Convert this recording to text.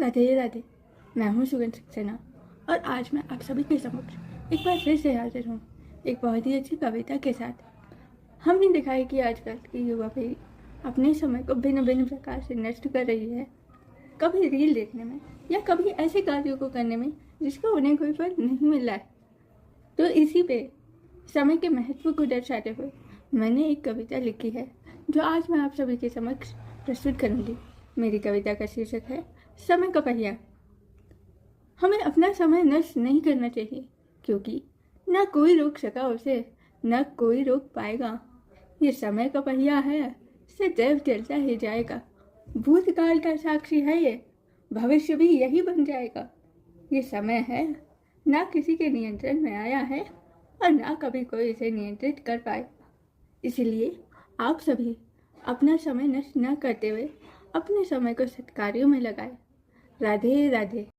राधे राधे। मैं हूँ सुगंध सक्सेना और आज मैं आप सभी के समक्ष एक बार फिर से हाजिर हूँ एक बहुत ही अच्छी कविता के साथ। हमने देखा है कि आजकल की युवा पीढ़ी अपने समय को भिन्न भिन्न प्रकार से नष्ट कर रही है, कभी रील देखने में या कभी ऐसे कार्यों को करने में जिसका उन्हें कोई फल नहीं मिल रहा है। तो इसी पे समय के महत्व को दर्शाते हुए मैंने एक कविता लिखी है जो आज मैं आप सभी के समक्ष प्रस्तुत करूँगी। मेरी कविता का शीर्षक है समय का पहिया। हमें अपना समय नष्ट नहीं करना चाहिए क्योंकि न कोई रोक सका उसे, न कोई रोक पाएगा। ये समय का पहिया है, सदैव चलता ही जाएगा। भूतकाल का साक्षी है ये, भविष्य भी यही बन जाएगा। ये समय है, ना किसी के नियंत्रण में आया है और ना कभी कोई इसे नियंत्रित कर पाए। इसलिए आप सभी अपना समय नष्ट न करते हुए अपने समय को सत्कार्यों में लगाएं। राधे राधे।